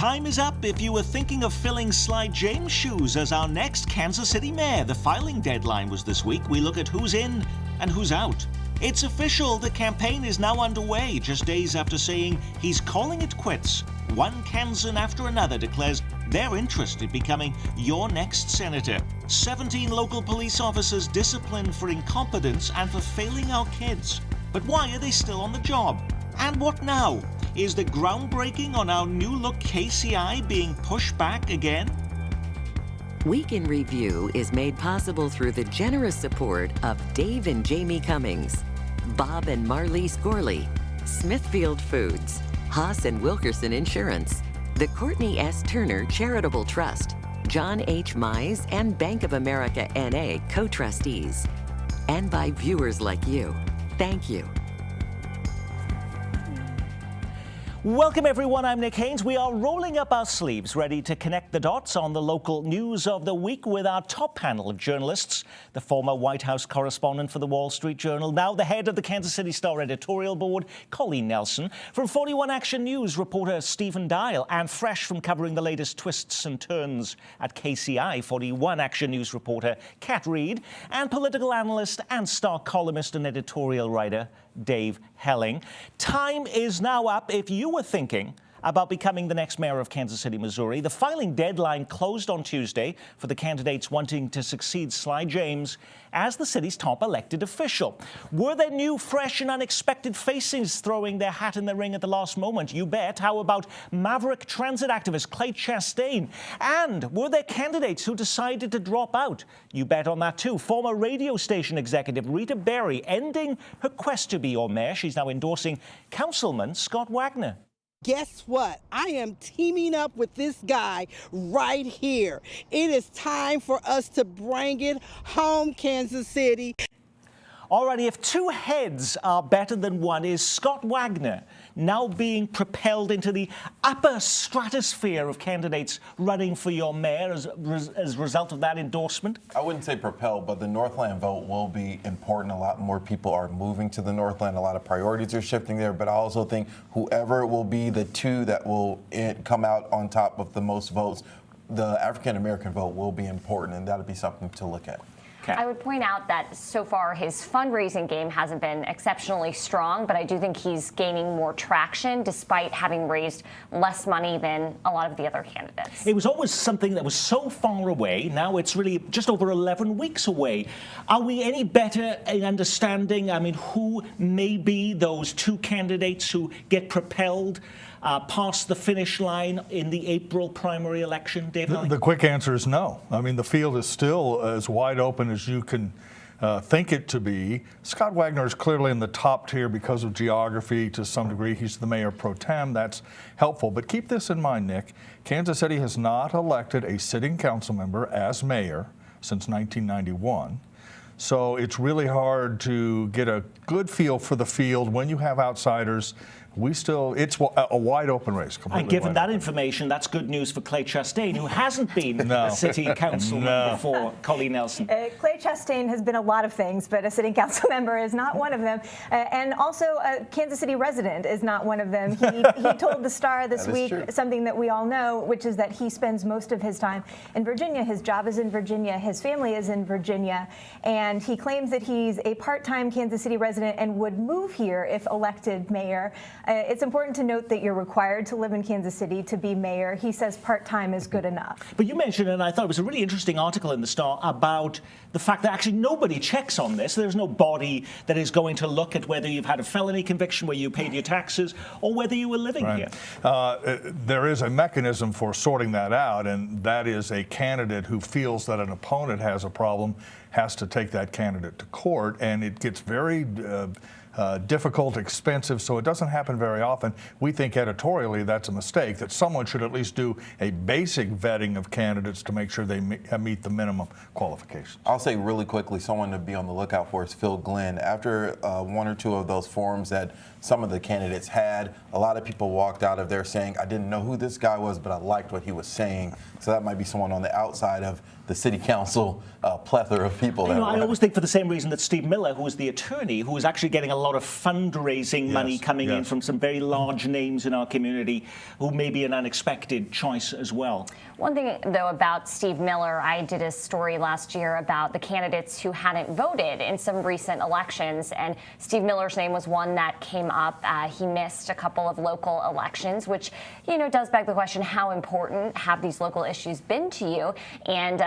Time is up if you were thinking of filling Sly James' shoes as our next Kansas City mayor. The filing deadline was this week. We look at who's in and who's out. It's official, the campaign is now underway, just days after saying he's calling it quits. One Kansan after another declares they're interested in becoming your next senator. 17 local police officers disciplined for incompetence and for failing our kids. But why are they still on the job? And what now? Is the groundbreaking on our new look KCI being pushed back again? Week in Review is made possible through the generous support of Dave and Jamie Cummings, Bob and Marlise Gorley, Smithfield Foods, Haas and Wilkerson Insurance, the Courtney S. Turner Charitable Trust, John H. Mize and Bank of America N.A. co-trustees, and by viewers like you. Thank you. Welcome everyone, I'm Nick Haynes. We are rolling up our sleeves, ready to connect the dots on the local news of the week with our top panel of journalists. The former White House correspondent for the Wall Street Journal, now the head of the Kansas City Star editorial board, Colleen Nelson. From 41 Action News, reporter Stephen Dial. And fresh from covering the latest twists and turns at KCI, 41 Action News reporter Kat Reed. And political analyst and Star columnist and editorial writer Dave Helling. Time is now up if you were thinking about becoming the next mayor of Kansas City, Missouri. The filing deadline closed on Tuesday for the candidates wanting to succeed Sly James as the city's top elected official. Were there new, fresh and unexpected faces throwing their hat in the ring at the last moment? You bet. How about maverick transit activist Clay Chastain? And were there candidates who decided to drop out? You bet on that too. Former radio station executive Rita Berry ending her quest to be your mayor. She's now endorsing Councilman Scott Wagner. Guess what? I am teaming up with this guy right here. It is time for us to bring it home, Kansas City. Alrighty, if two heads are better than one, is Scott Wagner now being propelled into the upper stratosphere of candidates running for your mayor as a result of that endorsement? I wouldn't say propelled, but the Northland vote will be important. A lot more people are moving to the Northland. A lot of priorities are shifting there, but I also think whoever it will be, the two that will come out on top of the most votes, the African-American vote will be important, and that'll be something to look at. I would point out that so far his fundraising game hasn't been exceptionally strong, but I do think he's gaining more traction despite having raised less money than a lot of the other candidates. It was always something that was so far away. Now it's really just over 11 weeks away. Are we any better in understanding, who may be those two candidates who get propelled past the finish line in the April primary election, Dave? The quick answer is no. The field is still as wide open as you can think it to be. Scott Wagner is clearly in the top tier because of geography to some degree. He's the mayor pro tem. That's helpful. But keep this in mind, Nick. Kansas City has not elected a sitting council member as mayor since 1991. So it's really hard to get a good feel for the field when you have outsiders. It's a wide open race. And given that information, that's good news for Clay Chastain, who hasn't been a city council member for Colleen Nelson. Clay Chastain has been a lot of things, but a city council member is not one of them. And also a Kansas City resident is not one of them. He told the Star this week something that we all know, which is that he spends most of his time in Virginia. His job is in Virginia. His family is in Virginia. And he claims that he's a part-time Kansas City resident and would move here if elected mayor. It's important to note that you're required to live in Kansas City to be mayor. He says part-time is good enough. But you mentioned, and I thought it was a really interesting article in the Star about the fact that actually nobody checks on this. There's no body that is going to look at whether you've had a felony conviction where you paid your taxes or whether you were living here. There is a mechanism for sorting that out, and that is a candidate who feels that an opponent has a problem has to take that candidate to court, and it gets very difficult, expensive, so it doesn't happen very often. We think editorially that's a mistake, that someone should at least do a basic vetting of candidates to make sure they meet the minimum qualifications. I'll say really quickly, someone to be on the lookout for is Phil Glenn. After one or two of those forums that some of the candidates had, a lot of people walked out of there saying, I didn't know who this guy was, but I liked what he was saying. So that might be someone on the outside of the city council plethora of people. I always think for the same reason that Steve Miller, who was the attorney, who was actually getting a lot of fundraising money coming in from some very large names in our community who may be an unexpected choice as well. One thing, though, about Steve Miller, I did a story last year about the candidates who hadn't voted in some recent elections, and Steve Miller's name was one that came up. He missed a couple of local elections, which, does beg the question, how important have these local issues been to you? And,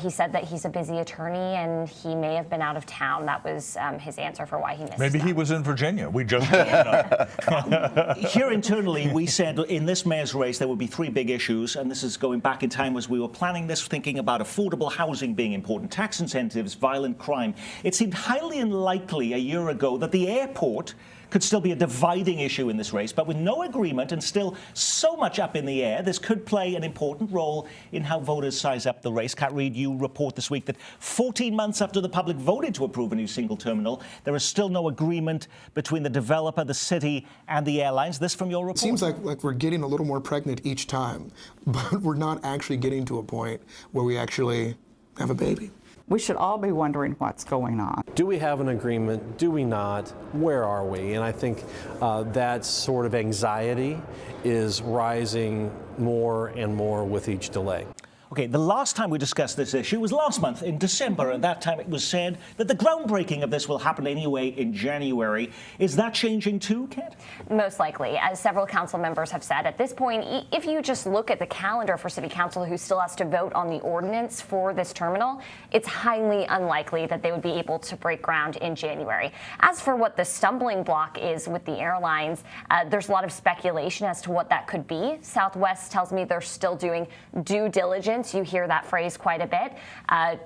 he said that he's a busy attorney and he may have been out of town. That was his answer for why he missed Maybe them. he was in Virginia. We just don't know. Here internally, we said in this mayor's race there would be 3 big issues, and this is going back in time as we were planning this, thinking about affordable housing being important, tax incentives, violent crime. It seemed highly unlikely a year ago that the airport could still be a dividing issue in this race, but with no agreement and still so much up in the air, this could play an important role in how voters size up the race. Kat Reid, you report this week that 14 months after the public voted to approve a new single terminal, there is still no agreement between the developer, the city, and the airlines. This from your report? It seems like we're getting a little more pregnant each time, but we're not actually getting to a point where we actually have a baby. We should all be wondering what's going on. Do we have an agreement? Do we not? Where are we? And I think that sort of anxiety is rising more and more with each delay. Okay, the last time we discussed this issue was last month in December. At that time, it was said that the groundbreaking of this will happen anyway in January. Is that changing too, Kat? Most likely. As several council members have said, at this point, if you just look at the calendar for City Council, who still has to vote on the ordinance for this terminal, it's highly unlikely that they would be able to break ground in January. As for what the stumbling block is with the airlines, there's a lot of speculation as to what that could be. Southwest tells me they're still doing due diligence. You hear that phrase quite a bit.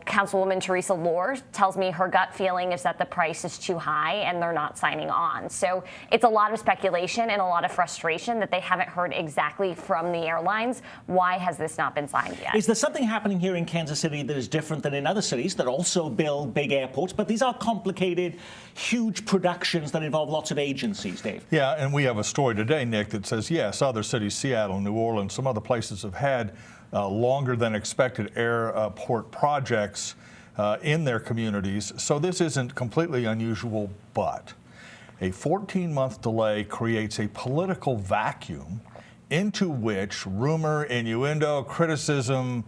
Councilwoman Teresa Lohr tells me her gut feeling is that the price is too high and they're not signing on. So it's a lot of speculation and a lot of frustration that they haven't heard exactly from the airlines. Why has this not been signed yet? Is there something happening here in Kansas City that is different than in other cities that also build big airports? But these are complicated, huge productions that involve lots of agencies, Dave. Yeah, and we have a story today, Nick, that says, yes, other cities, Seattle, New Orleans, some other places have had longer than expected airport projects in their communities. So this isn't completely unusual, but a 14-month delay creates a political vacuum into which rumor, innuendo, criticism,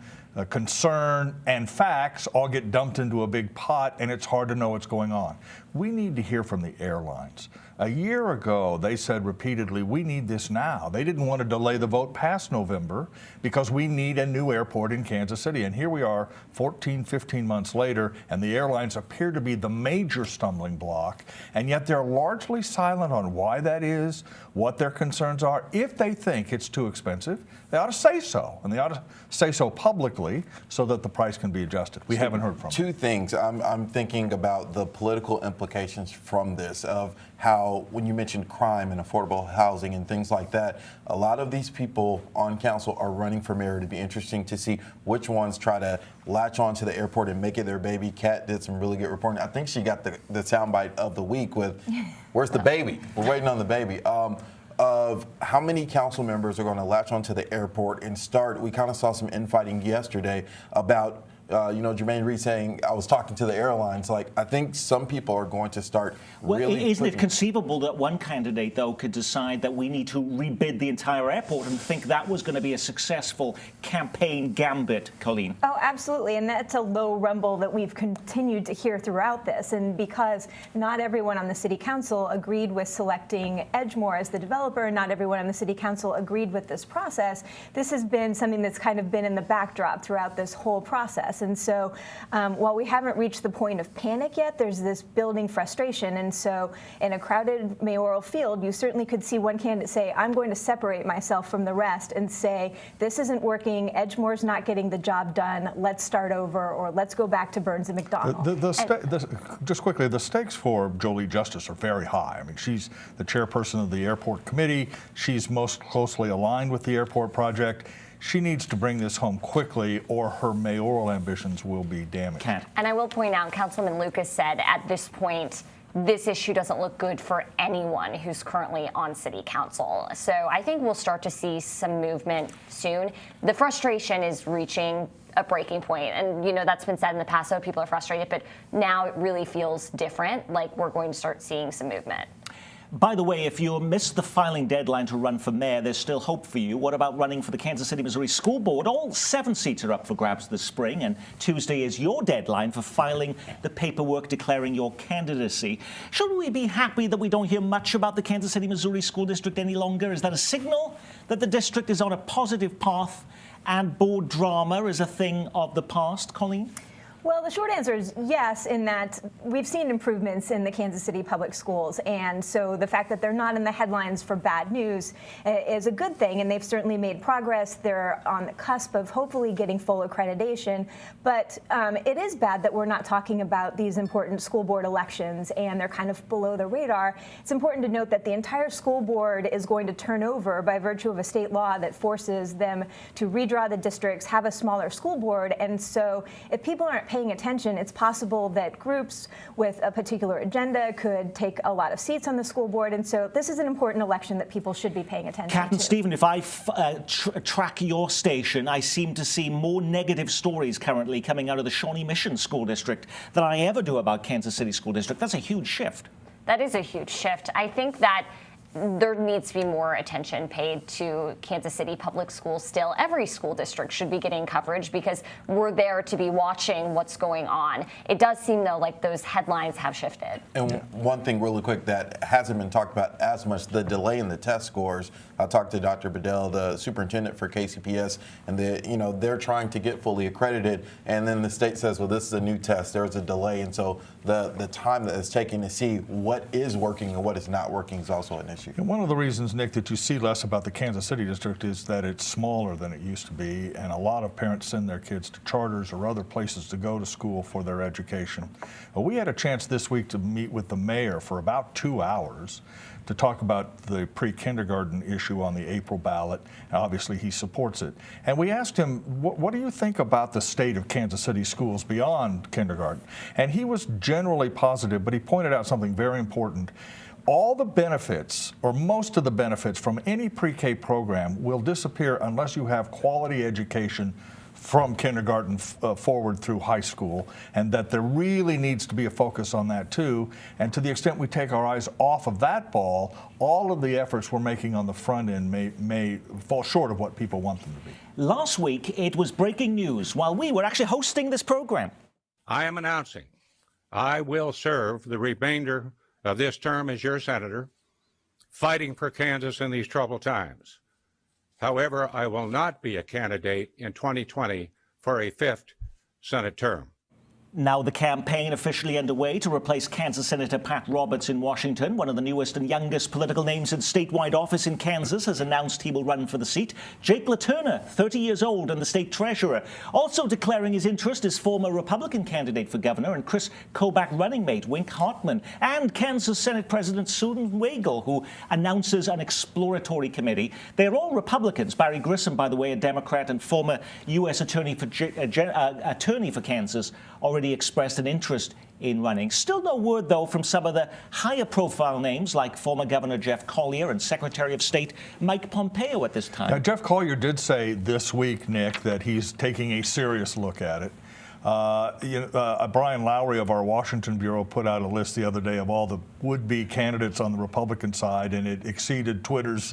concern, and facts all get dumped into a big pot, and it's hard to know what's going on. We need to hear from the airlines. A year ago, they said repeatedly, we need this now. They didn't want to delay the vote past November because we need a new airport in Kansas City. And here we are 14, 15 months later, and the airlines appear to be the major stumbling block, and yet they're largely silent on why that is, what their concerns are. If they think it's too expensive, they ought to say so, and they ought to say so publicly so that the price can be adjusted. We haven't heard from them. 2 things. I'm thinking about the political implications from this, of how, when you mentioned crime and affordable housing and things like that, a lot of these people on council are running for mayor. It'd be interesting to see which ones try to latch on to the airport and make it their baby. Kat did some really good reporting. I think she got the soundbite of the week with, where's the baby? We're waiting on the baby. Of how many council members are going to latch onto the airport and start. We kind of saw some infighting yesterday about Jermaine Reed saying, I was talking to the airlines. Like, I think some people are going to start really. Isn't it conceivable that one candidate, though, could decide that we need to rebid the entire airport and think that was going to be a successful campaign gambit, Colleen? Oh, absolutely. And that's a low rumble that we've continued to hear throughout this. And because not everyone on the city council agreed with selecting Edgemoor as the developer, not everyone on the city council agreed with this process, this has been something that's kind of been in the backdrop throughout this whole process. And so while we haven't reached the point of panic yet, there's this building frustration. And so in a crowded mayoral field, you certainly could see one candidate say, I'm going to separate myself from the rest and say, this isn't working, Edgemoor's not getting the job done, let's start over, or let's go back to Burns and McDonnell. Just quickly, the stakes for Jolie Justice are very high. I mean, she's the chairperson of the airport committee. She's most closely aligned with the airport project. She needs to bring this home quickly, or her mayoral ambitions will be damaged. And I will point out, Councilman Lucas said at this point, this issue doesn't look good for anyone who's currently on city council. So I think we'll start to see some movement soon. The frustration is reaching a breaking point. And, that's been said in the past, so people are frustrated, but now it really feels different, like we're going to start seeing some movement. By the way, if you missed the filing deadline to run for mayor, there's still hope for you. What about running for the Kansas City, Missouri School Board? All 7 seats are up for grabs this spring, and Tuesday is your deadline for filing the paperwork declaring your candidacy. Should we be happy that we don't hear much about the Kansas City, Missouri School District any longer? Is that a signal that the district is on a positive path and board drama is a thing of the past, Colleen? Well, the short answer is yes, in that we've seen improvements in the Kansas City public schools. And so the fact that they're not in the headlines for bad news is a good thing. And they've certainly made progress. They're on the cusp of hopefully getting full accreditation. But it is bad that we're not talking about these important school board elections and they're kind of below the radar. It's important to note that the entire school board is going to turn over by virtue of a state law that forces them to redraw the districts, have a smaller school board. And so if people aren't paying attention, it's possible that groups with a particular agenda could take a lot of seats on the school board. And so this is an important election that people should be paying attention to. Captain Stephen, if I track your station, I seem to see more negative stories currently coming out of the Shawnee Mission School District than I ever do about Kansas City School District. That's a huge shift. That is a huge shift. I think that there needs to be more attention paid to Kansas City public schools still. Every school district should be getting coverage because we're there to be watching what's going on. It does seem, though, like those headlines have shifted. And one thing really quick that hasn't been talked about as much, the delay in the test scores. I talked to Dr. Bedell, the superintendent for KCPS, and they're trying to get fully accredited. And then the state says, well, this is a new test. There's a delay. And so the time that it's taking to see what is working and what is not working is also an issue. And one of the reasons, Nick, that you see less about the Kansas City district is that it's smaller than it used to be, and a lot of parents send their kids to charters or other places to go to school for their education. We had a chance this week to meet with the mayor for about 2 hours to talk about the pre-kindergarten issue on the April ballot. And obviously, he supports it. And we asked him, what do you think about the state of Kansas City schools beyond kindergarten? And he was generally positive, but he pointed out something very important. All the benefits, or most of the benefits from any pre-K program will disappear unless you have quality education from kindergarten forward through high school, and that there really needs to be a focus on that too. And to the extent we take our eyes off of that ball, all of the efforts we're making on the front end may fall short of what people want them to be. Last week, it was breaking news while we were actually hosting this program. I am announcing I will serve the remainder of this term as your senator, fighting for Kansas in these troubled times. However, I will not be a candidate in 2020 for a 5th Senate term. Now the campaign officially underway to replace Kansas Senator Pat Roberts in Washington. One of the newest and youngest political names in statewide office in Kansas has announced he will run for the seat. Jake LaTurner, 30 years old and the state treasurer. Also declaring his interest is former Republican candidate for governor and Chris Kobach running mate Wink Hartman, and Kansas Senate President Susan Wagle, who announces an exploratory committee. They're all Republicans. Barry Grissom, by the way, a Democrat and former U.S. attorney for Kansas, already expressed an interest in running. Still no word, though, from some of the higher profile names like former Governor Jeff Collier and Secretary of State Mike Pompeo at this time. Now, Jeff Collier did say this week, Nick, that he's taking a serious look at it. Brian Lowry of our Washington Bureau put out a list the other day of all the would-be candidates on the Republican side, and it exceeded Twitter's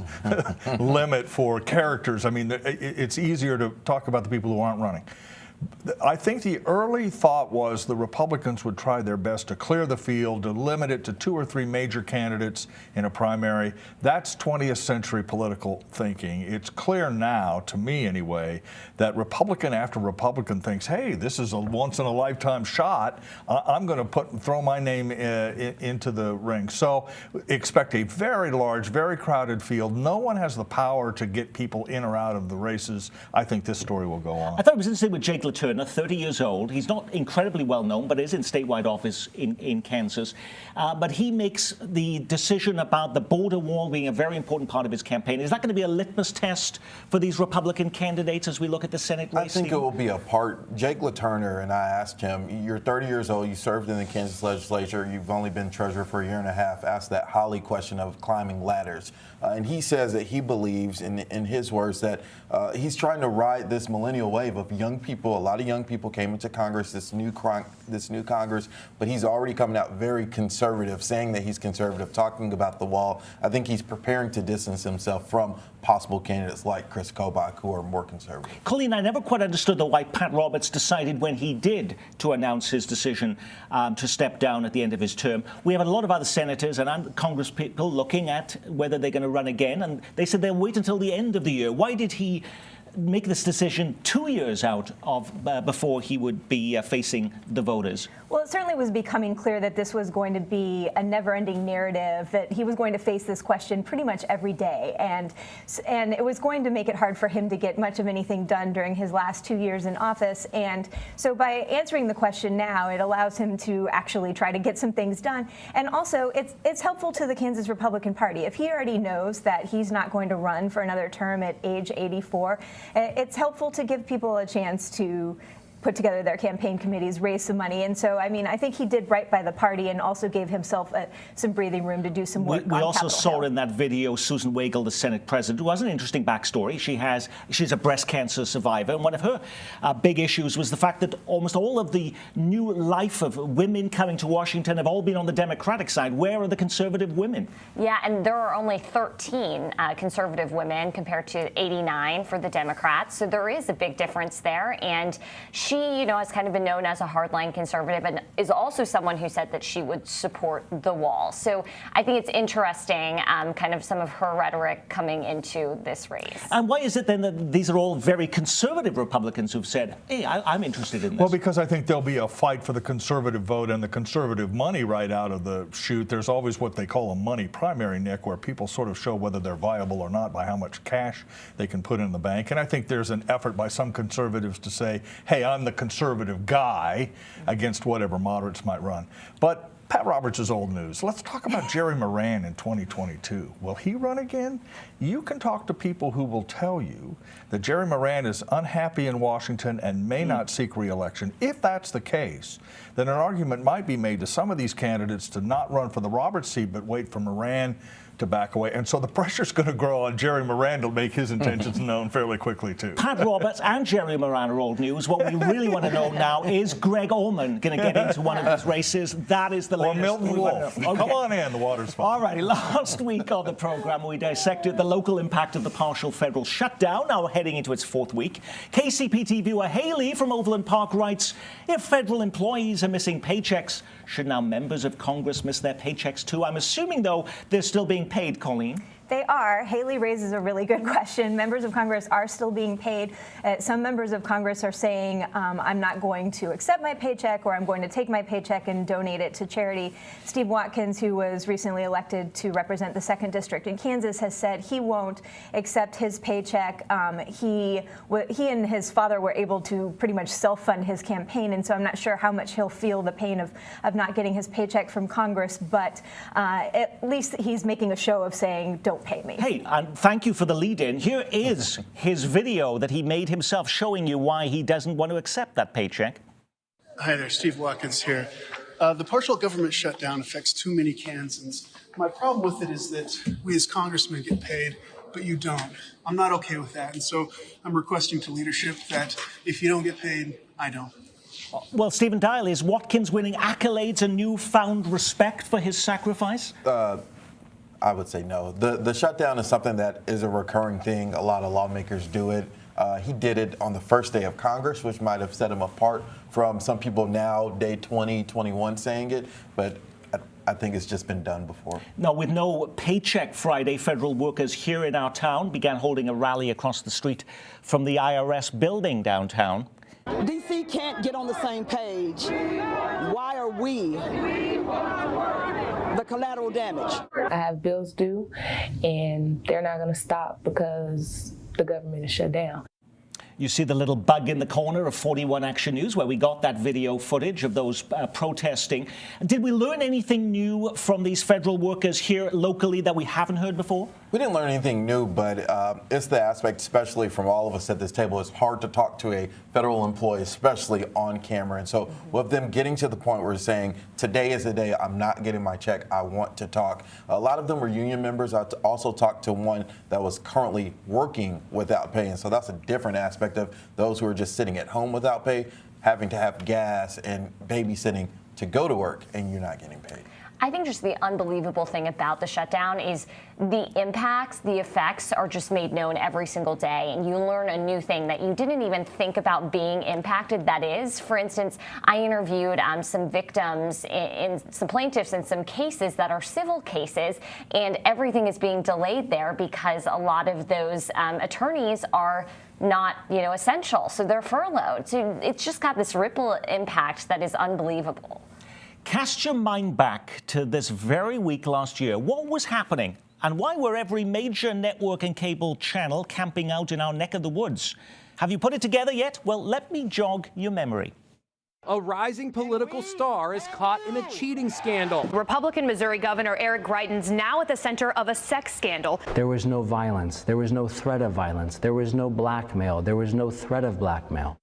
limit for characters. I mean, it's easier to talk about the people who aren't running. I think the early thought was the Republicans would try their best to clear the field, to limit it to 2 or 3 major candidates in a primary. That's 20th century political thinking. It's clear now, to me anyway, that Republican after Republican thinks, hey, this is a once-in-a-lifetime shot. I'm going to throw my name into the ring. So expect a very large, very crowded field. No one has the power to get people in or out of the races. I think this story will go on. I thought it was interesting with Jake LaTurner, 30 years old. He's not incredibly well known, but is in statewide office in Kansas. But he makes the decision about the border wall being a very important part of his campaign. Is that going to be a litmus test for these Republican candidates as we look at the Senate race? I think it will be a part. Jake LaTurner, and I asked him, you're 30 years old, you served in the Kansas legislature, you've only been treasurer for a year and a half, asked that Holly question of climbing ladders. And he says that he believes, in his words, that he's trying to ride this millennial wave of young people A lot of young people came into Congress, this new Congress, but he's already coming out very conservative, saying that he's conservative, talking about the wall. I think he's preparing to distance himself from possible candidates like Chris Kobach, who are more conservative. Colleen, I never quite understood why Pat Roberts decided when he did to announce his decision to step down at the end of his term. We have a lot of other senators and Congress people looking at whether they're going to run again, and they said they'll wait until the end of the year. Why did he make this decision 2 years out of before he would be facing the voters? Well, it certainly was becoming clear that this was going to be a never-ending narrative, that he was going to face this question pretty much every day, and it was going to make it hard for him to get much of anything done during his last 2 years in office. And so by answering the question now, it allows him to actually try to get some things done. And also, it's helpful to the Kansas Republican Party. If he already knows that he's not going to run for another term at age 84, it's helpful to give people a chance to put together their campaign committees, raise some money. And so, I mean, I think he did right by the party and also gave himself some breathing room to do some work. We also saw in that video Susan Wagle, the Senate president, who has an interesting backstory. She's a breast cancer survivor, and one of her big issues was the fact that almost all of the new life of women coming to Washington have all been on the Democratic side. Where are the conservative women? Yeah, and there are only 13 conservative women compared to 89 for the Democrats. So there is a big difference there. And she, has kind of been known as a hardline conservative and is also someone who said that she would support the wall. So I think it's interesting, kind of some of her rhetoric coming into this race. And why is it then that these are all very conservative Republicans who've said, hey, I'm interested in this? Well, because I think there'll be a fight for the conservative vote and the conservative money right out of the chute. There's always what they call a money primary, Nick, where people sort of show whether they're viable or not by how much cash they can put in the bank. And I think there's an effort by some conservatives to say, hey, I'm the conservative guy against whatever moderates might run. But Pat Roberts is old news. Let's talk about Jerry Moran in 2022. Will he run again? You can talk to people who will tell you that Jerry Moran is unhappy in Washington and may not seek re-election. If that's the case, then an argument might be made to some of these candidates to not run for the Roberts seat, but wait for Moran to back away. And so the pressure's going to grow on Jerry Moran to make his intentions known fairly quickly, too. Pat Roberts and Jerry Moran are old news. What we really want to know now is Greg Orman going to get into one of these races? That is the latest. Or Milton Wolf. Okay. Come on in, the water's fine. All righty. Last week on the program, we dissected the local impact of the partial federal shutdown, now heading into its fourth week. KCPT viewer Haley from Overland Park writes, if federal employees are missing paychecks, should now members of Congress miss their paychecks too? I'm assuming, though, they're still being paid, Colleen. They are. Haley raises a really good question. Members of Congress are still being paid. Some members of Congress are saying, I'm not going to accept my paycheck, or I'm going to take my paycheck and donate it to charity. Steve Watkins, who was recently elected to represent the 2nd District in Kansas, has said he won't accept his paycheck. He and his father were able to pretty much self-fund his campaign, and so I'm not sure how much he'll feel the pain of not getting his paycheck from Congress, but at least he's making a show of saying, don't pay me. Hey, and thank you for the lead-in. Here is his video that he made himself showing you why he doesn't want to accept that paycheck. Hi there, Steve Watkins here. The partial government shutdown affects too many Kansans. My problem with it is that we as congressmen get paid, but you don't. I'm not okay with that, and so I'm requesting to leadership that if you don't get paid, I don't. Well, Stephen Dial, is Watkins winning accolades and newfound respect for his sacrifice? I would say no. The shutdown is something that is a recurring thing. A lot of lawmakers do it. He did it on the first day of Congress, which might have set him apart from some people now, day 20, 21, saying it. But I think it's just been done before. Now, with no paycheck Friday, federal workers here in our town began holding a rally across the street from the IRS building downtown. D.C. can't get on the same page. Why are we the collateral damage? I have bills due, and they're not going to stop because the government is shut down. You see the little bug in the corner of 41 Action News where we got that video footage of those protesting. Did we learn anything new from these federal workers here locally that we haven't heard before? We didn't learn anything new, but it's the aspect, especially from all of us at this table, it's hard to talk to a federal employee, especially on camera. And so with them getting to the point where saying, today is the day I'm not getting my check, I want to talk. A lot of them were union members. I also talked to one that was currently working without pay. And so that's a different aspect of those who are just sitting at home without pay, having to have gas and babysitting to go to work, and you're not getting paid. I think just the unbelievable thing about the shutdown is the impacts, the effects are just made known every single day. And you learn a new thing that you didn't even think about being impacted. That is, for instance, I interviewed some victims in some plaintiffs in some cases that are civil cases, and everything is being delayed there because a lot of those attorneys are not, essential. So they're furloughed. So it's just got this ripple impact that is unbelievable. Cast your mind back to this very week last year. What was happening? And why were every major network and cable channel camping out in our neck of the woods? Have you put it together yet? Well, let me jog your memory. A rising political star is caught in a cheating scandal. Republican Missouri Governor Eric Greitens now at the center of a sex scandal. There was no violence. There was no threat of violence. There was no blackmail. There was no threat of blackmail.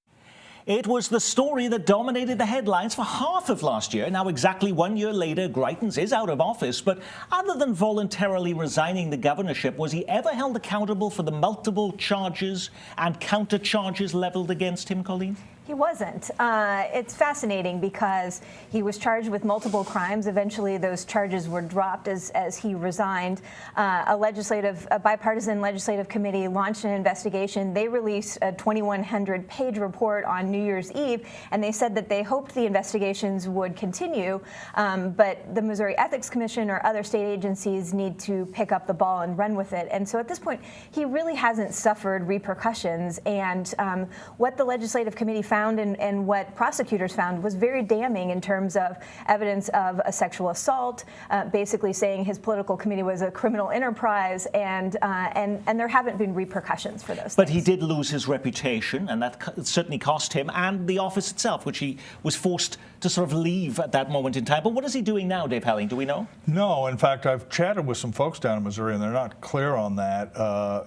It was the story that dominated the headlines for half of last year. Now, exactly 1 year later, Greitens is out of office. But other than voluntarily resigning the governorship, was he ever held accountable for the multiple charges and counter charges leveled against him, Colleen? He wasn't. It's fascinating because he was charged with multiple crimes. Eventually, those charges were dropped as he resigned. A bipartisan legislative committee launched an investigation. They released a 2,100-page report on New Year's Eve, and they said that they hoped the investigations would continue, but the Missouri Ethics Commission or other state agencies need to pick up the ball and run with it. And so at this point, he really hasn't suffered repercussions. And what the legislative committee found and what prosecutors found was very damning in terms of evidence of a sexual assault, basically saying his political committee was a criminal enterprise, and there haven't been repercussions for those But things. he did lose his reputation, and that certainly cost him, and the office itself, which he was forced to sort of leave at that moment in time. But what is he doing now, Dave Helling? Do we know? No. In fact, I've chatted with some folks down in Missouri, and they're not clear on that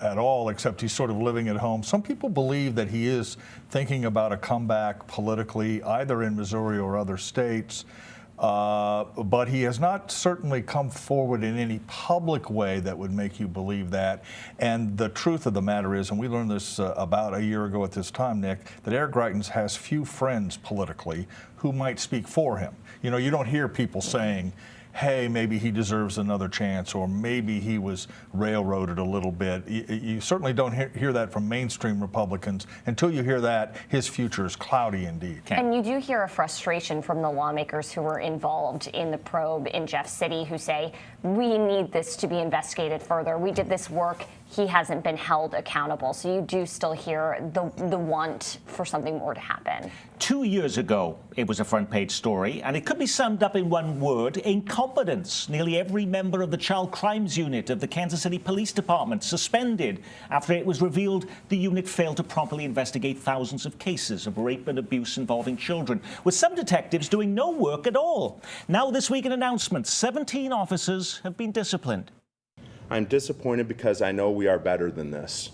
at all, except he's sort of living at home. Some people believe that he is thinking about a comeback politically, either in Missouri or other states. But he has not certainly come forward in any public way that would make you believe that. And the truth of the matter is, and we learned this about a year ago at this time, Nick, that Eric Greitens has few friends politically who might speak for him. You know, you don't hear people saying, hey, maybe he deserves another chance, or maybe he was railroaded a little bit. You certainly don't hear that from mainstream Republicans. Until you hear that, his future is cloudy indeed. And you do hear a frustration from the lawmakers who were involved in the probe in Jeff City who say, we need this to be investigated further. We did this work. He hasn't been held accountable. So you do still hear the want for something more to happen. 2 years ago, it was a front page story, and it could be summed up in one word: incompetence. Nearly every member of the Child Crimes Unit of the Kansas City Police Department suspended after it was revealed the unit failed to properly investigate thousands of cases of rape and abuse involving children, with some detectives doing no work at all. Now this week, an announcement: 17 officers have been disciplined. I'm disappointed because I know we are better than this.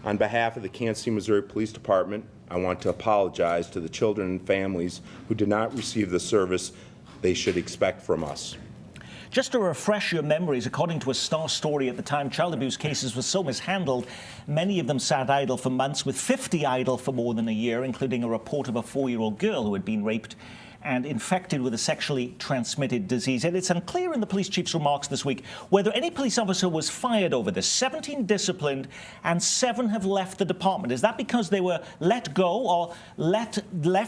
On behalf of the Kansas City, Missouri Police Department, I want to apologize to the children and families who did not receive the service they should expect from us. Just to refresh your memories, according to a Star story at the time, child abuse cases were so mishandled, many of them sat idle for months, with 50 idle for more than a year, including a report of a 4-year-old girl who had been raped and infected with a sexually transmitted disease. And it's unclear in the police chief's remarks this week whether any police officer was fired over this. 17 disciplined and 7 have left the department. Is that because they were let go or left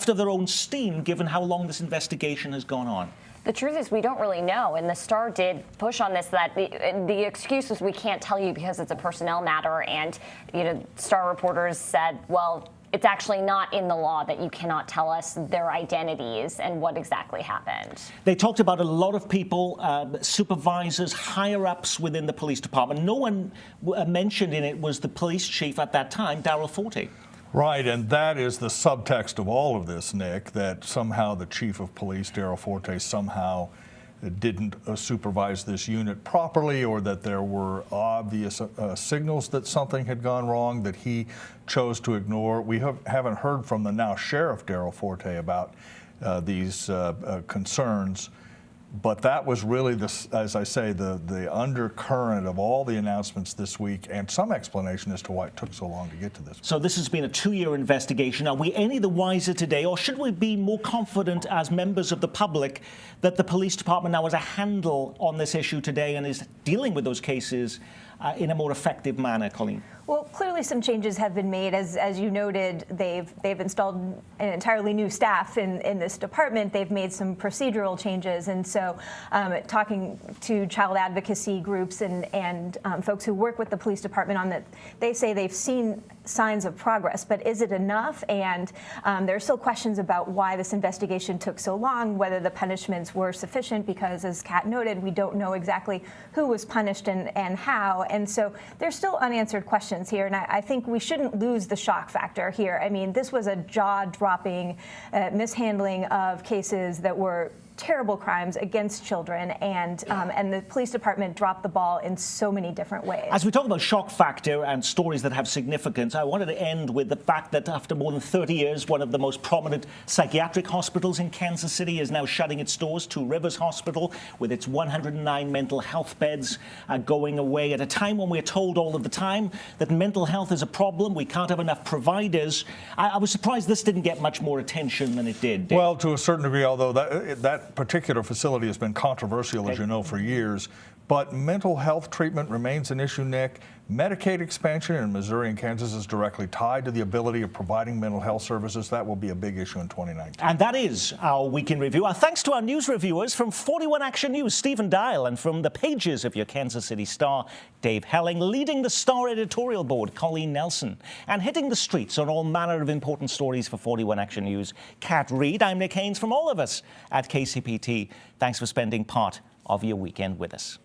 of their own steam, given how long this investigation has gone on? The truth is we don't really know, and the Star did push on this, that the excuse was we can't tell you because it's a personnel matter, and Star reporters said, well, it's actually not in the law that you cannot tell us their identities and what exactly happened. They talked about a lot of people, supervisors, higher-ups within the police department. No one mentioned in it was the police chief at that time, Darrell Forte. Right, and that is the subtext of all of this, Nick, that somehow the chief of police, Darrell Forte, somehow didn't supervise this unit properly, or that there were obvious signals that something had gone wrong that he chose to ignore. We haven't heard from the now Sheriff Daryl Forte about these concerns. But that was really, as I say, the undercurrent of all the announcements this week, and some explanation as to why it took so long to get to this. So this has been a 2-year investigation. Are we any the wiser today, or should we be more confident as members of the public that the police department now has a handle on this issue today and is dealing with those cases in a more effective manner, Colleen? Well, clearly some changes have been made. As you noted, they've installed an entirely new staff in this department. They've made some procedural changes. And so talking to child advocacy groups and folks who work with the police department on that, they say they've seen signs of progress, but is it enough? And there are still questions about why this investigation took so long, whether the punishments were sufficient, because as Kat noted, we don't know exactly who was punished and how. And so there's still unanswered questions here, and I think we shouldn't lose the shock factor here. I mean, this was a jaw-dropping mishandling of cases that were terrible crimes against children, and the police department dropped the ball in so many different ways. As we talk about shock factor and stories that have significance, I wanted to end with the fact that after more than 30 years, one of the most prominent psychiatric hospitals in Kansas City is now shutting its doors. Two Rivers Hospital, with its 109 mental health beds, going away at a time when we're told all of the time that mental health is a problem. We can't have enough providers. I was surprised this didn't get much more attention than it did. Well, to a certain degree, although that particular facility has been controversial, as you know, for years. But mental health treatment remains an issue, Nick. Medicaid expansion in Missouri and Kansas is directly tied to the ability of providing mental health services. That will be a big issue in 2019. And that is our Week in Review. Our thanks to our news reviewers from 41 Action News, Stephen Dial, and from the pages of your Kansas City Star, Dave Helling, leading the Star editorial board, Colleen Nelson, and hitting the streets on all manner of important stories for 41 Action News, Kat Reed. I'm Nick Haynes from all of us at KCPT. Thanks for spending part of your weekend with us.